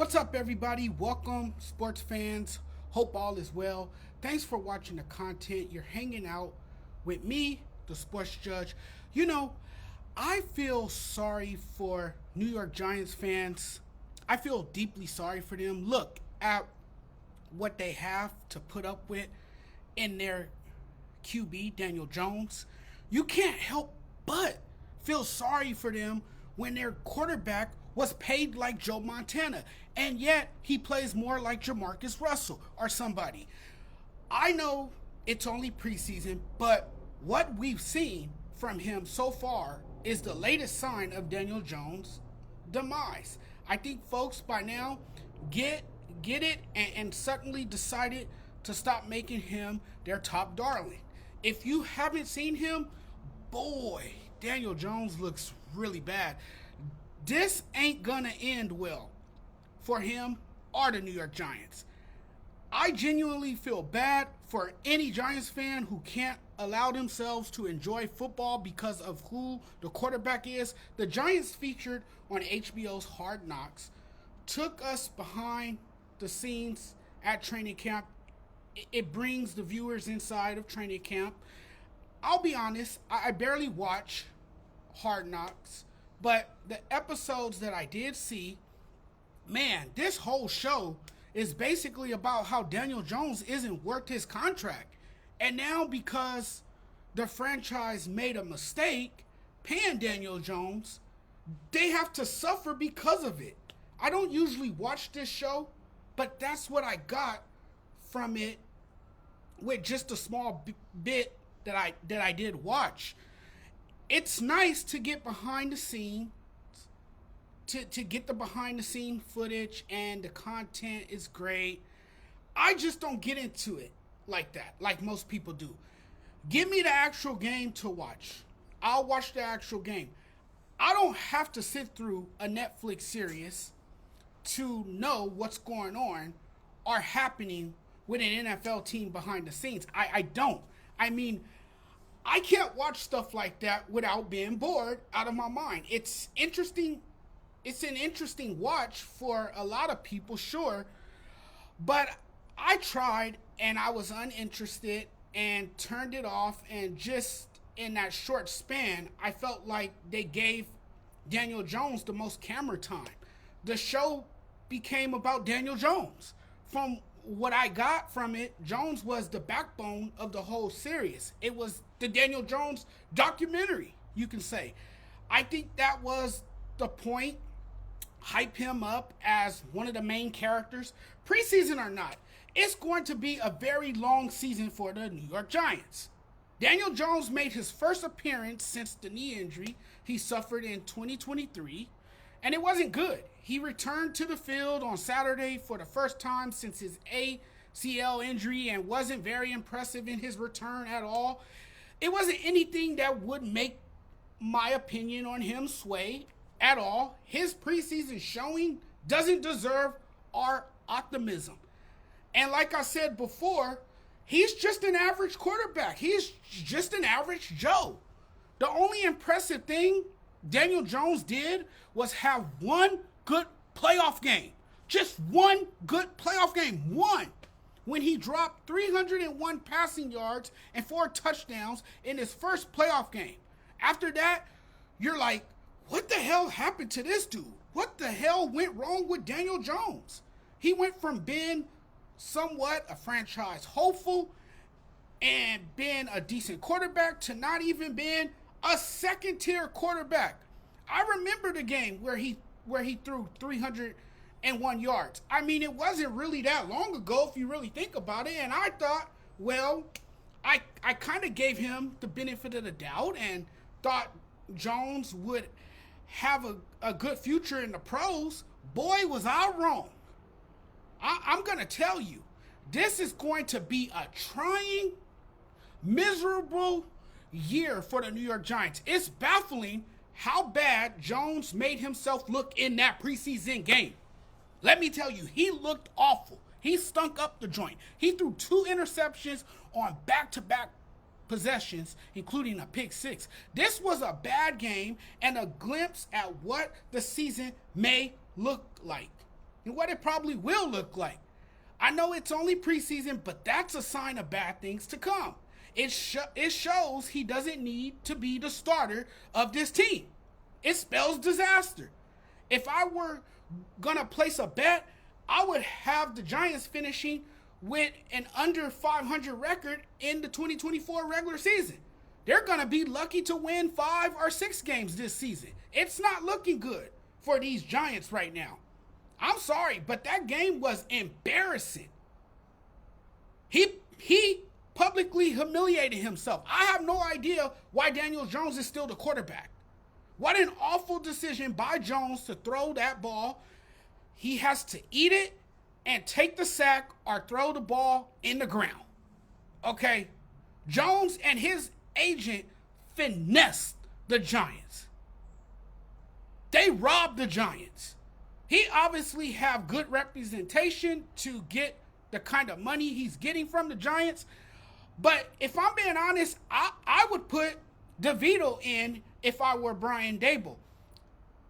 What's up, everybody? Welcome, sports fans. Hope all is well. Thanks for watching the content. You're hanging out with me, the sports judge. You know, I feel sorry for New York Giants fans. I feel deeply sorry for them. Look at what they have to put up with in their QB, Daniel Jones. You can't help but feel sorry for them when their quarterback was paid like Joe Montana, and yet he plays more like Jamarcus Russell or somebody. I know it's only preseason, but what we've seen from him so far is the latest sign of Daniel Jones' demise. I think folks by now get it and suddenly decided to stop making him their top darling. If you haven't seen him, boy, Daniel Jones looks really bad. This ain't gonna end well for him or the New York Giants. I genuinely feel bad for any Giants fan who can't allow themselves to enjoy football because of who the quarterback is. The Giants, featured on HBO's Hard Knocks, took us behind the scenes at training camp. It brings the viewers inside of training camp. I'll be honest, I barely watch Hard Knocks, but the episodes that I did see, man, this whole show is basically about how Daniel Jones isn't worth his contract. And now, because the franchise made a mistake paying Daniel Jones, they have to suffer because of it. I don't usually watch this show, but that's what I got from it with just a small bit that I did watch. It's nice to get behind the scenes, to get the behind the scene footage, and the content is great. I just don't get into it like that, like most people do. Give me the actual game to watch. I'll watch the actual game. I don't have to sit through a Netflix series to know what's going on or happening with an NFL team behind the scenes. I don't. I mean, I can't watch stuff like that without being bored out of my mind. It's interesting. It's an interesting watch for a lot of people, sure. But I tried and I was uninterested and turned it off. And just in that short span, I felt like they gave Daniel Jones the most camera time. The show became about Daniel Jones. From what I got from it, Jones was the backbone of the whole series. It was the Daniel Jones documentary, you can say. I think that was the point. Hype him up as one of the main characters, preseason or not. It's going to be a very long season for the New York Giants. Daniel Jones made his first appearance since the knee injury he suffered in 2023, and it wasn't good. He returned to the field on Saturday for the first time since his ACL injury and wasn't very impressive in his return at all. It wasn't anything that would make my opinion on him sway at all. His preseason showing doesn't deserve our optimism. And like I said before, he's just an average quarterback. He's just an average Joe. The only impressive thing Daniel Jones did was have one good playoff game. Just one good playoff game. One. When he dropped 301 passing yards and 4 touchdowns in his first playoff game. After that, you're like, what the hell happened to this dude? What the hell went wrong with Daniel Jones? He went from being somewhat a franchise hopeful and being a decent quarterback to not even being a second-tier quarterback. I remember the game where he threw 301 yards. I mean, it wasn't really that long ago if you really think about it. And I thought, well, I kind of gave him the benefit of the doubt and thought Jones would have a good future in the pros. Boy, was I wrong. I'm going to tell you, this is going to be a trying, miserable year for the New York Giants. It's baffling how bad Jones made himself look in that preseason game. Let me tell you, he looked awful. He stunk up the joint. He threw 2 interceptions on back-to-back possessions, including a pick 6. This was a bad game and a glimpse at what the season may look like. and what it probably will look like. I know it's only preseason, but that's a sign of bad things to come. It shows he doesn't need to be the starter of this team. It spells disaster. If I were going to place a bet, I would have the Giants finishing with an under 500 record in the 2024 regular season. They're going to be lucky to win 5 or 6 games this season. It's not looking good for these Giants right now. I'm sorry, but that game was embarrassing. He publicly humiliated himself. I have no idea why Daniel Jones is still the quarterback. What an awful decision by Jones to throw that ball. He has to eat it and take the sack or throw the ball in the ground. Okay? Jones and his agent finessed the Giants. They robbed the Giants. He obviously have good representation to get the kind of money he's getting from the Giants. But if I'm being honest, I would put DeVito in if I were Brian Daboll.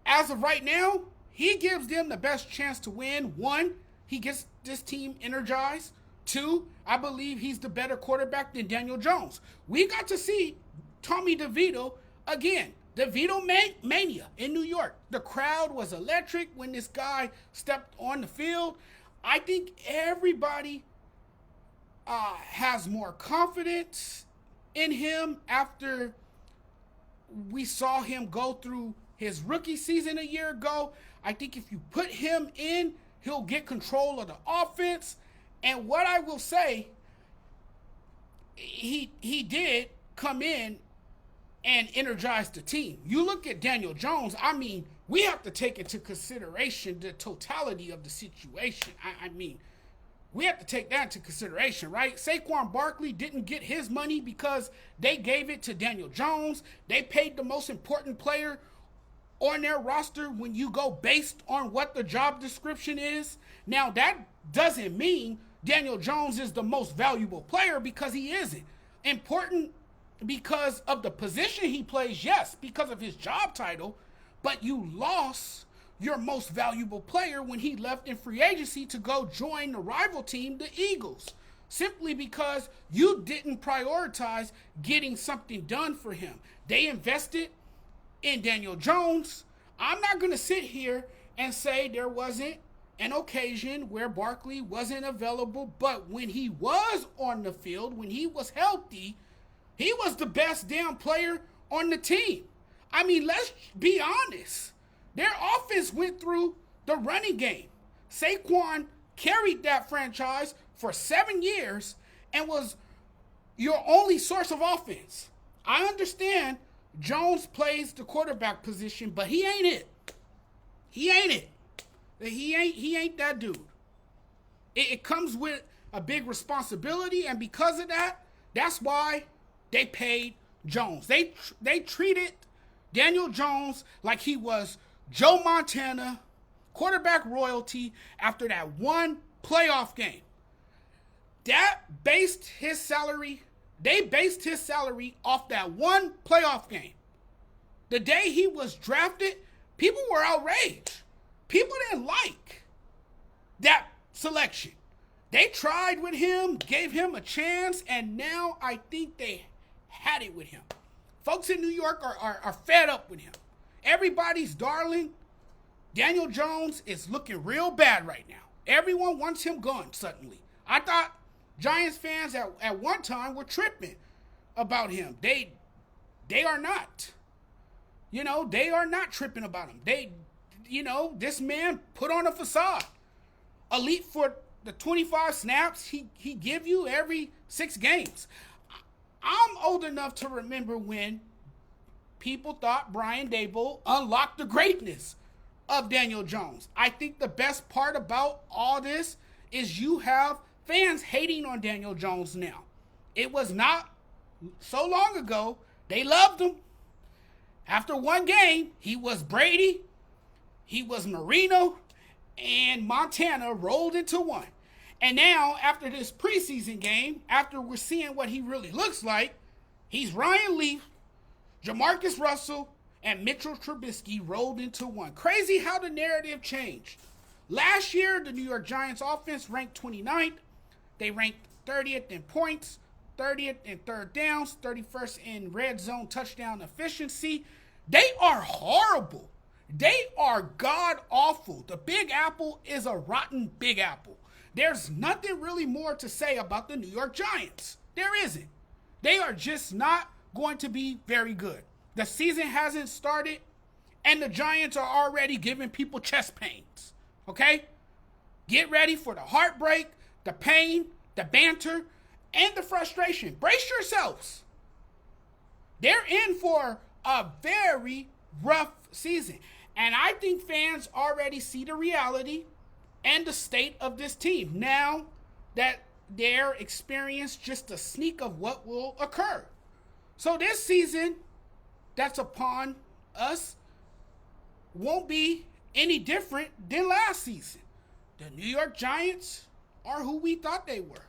As of right now, he gives them the best chance to win. 1, he gets this team energized. 2, I believe he's the better quarterback than Daniel Jones. We got to see Tommy DeVito again. DeVito mania in New York. The crowd was electric when this guy stepped on the field. I think everybody has more confidence in him after we saw him go through his rookie season a year ago. I think if you put him in, he'll get control of the offense. And what I will say, he did come in and energize the team. You look at Daniel Jones, I mean, we have to take into consideration the totality of the situation. I mean, we have to take that into consideration, right? Saquon Barkley didn't get his money because they gave it to Daniel Jones. They paid the most important player on their roster when you go based on what the job description is. Now, that doesn't mean Daniel Jones is the most valuable player, because he isn't. Important because of the position he plays, yes, because of his job title, but you lost your most valuable player when he left in free agency to go join the rival team, the Eagles, simply because you didn't prioritize getting something done for him. They invested in Daniel Jones. I'm not going to sit here and say there wasn't an occasion where Barkley wasn't available, but when he was on the field, when he was healthy, he was the best damn player on the team. I mean, let's be honest. Their offense went through the running game. Saquon carried that franchise for 7 years and was your only source of offense. I understand Jones plays the quarterback position, but he ain't it. He ain't it. He ain't that dude. It comes with a big responsibility, and because of that, that's why they paid Jones. They treated Daniel Jones like he was Joe Montana, quarterback royalty, after that one playoff game. They based his salary off that one playoff game. The day he was drafted, people were outraged. People didn't like that selection. They tried with him, gave him a chance, and now I think they had it with him. Folks in New York are fed up with him. Everybody's darling. Daniel Jones is looking real bad right now. Everyone wants him gone suddenly. I thought Giants fans at one time were tripping about him. They are not. They are not tripping about him. This man put on a facade. Elite for the 25 snaps he give you every 6 games. I'm old enough to remember when people thought Brian Daboll unlocked the greatness of Daniel Jones. I think the best part about all this is you have fans hating on Daniel Jones now. It was not so long ago. They loved him. After one game, he was Brady, he was Marino, and Montana rolled into one. And now, after this preseason game, after we're seeing what he really looks like, he's Ryan Leaf, Jamarcus Russell, and Mitchell Trubisky rolled into one. Crazy how the narrative changed. Last year, the New York Giants offense ranked 29th. They ranked 30th in points, 30th in third downs, 31st in red zone touchdown efficiency. They are horrible. They are god awful. The Big Apple is a rotten Big Apple. There's nothing really more to say about the New York Giants. There isn't. They are just not going to be very good. The season hasn't started, and the Giants are already giving people chest pains. Okay? Get ready for the heartbreak, the pain, the banter, and the frustration. Brace yourselves. They're in for a very rough season. And I think fans already see the reality and the state of this team now that they're experienced just a sneak of what will occur. So this season that's upon us won't be any different than last season. The New York Giants are who we thought they were.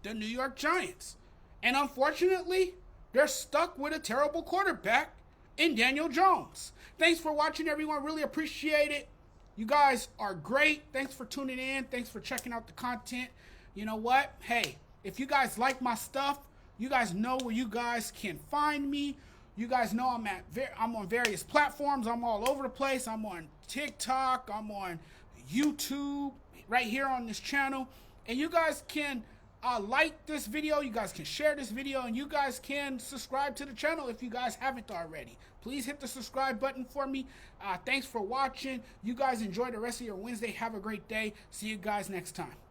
The New York Giants. And unfortunately, they're stuck with a terrible quarterback in Daniel Jones. Thanks for watching, everyone. Really appreciate it. You guys are great. Thanks for tuning in. Thanks for checking out the content. You know what? Hey, if you guys like my stuff, you guys know where you guys can find me. You guys know I'm on various platforms. I'm all over the place. I'm on TikTok. I'm on YouTube, right here on this channel. And you guys can like this video. You guys can share this video. And you guys can subscribe to the channel if you guys haven't already. Please hit the subscribe button for me. Thanks for watching. You guys enjoy the rest of your Wednesday. Have a great day. See you guys next time.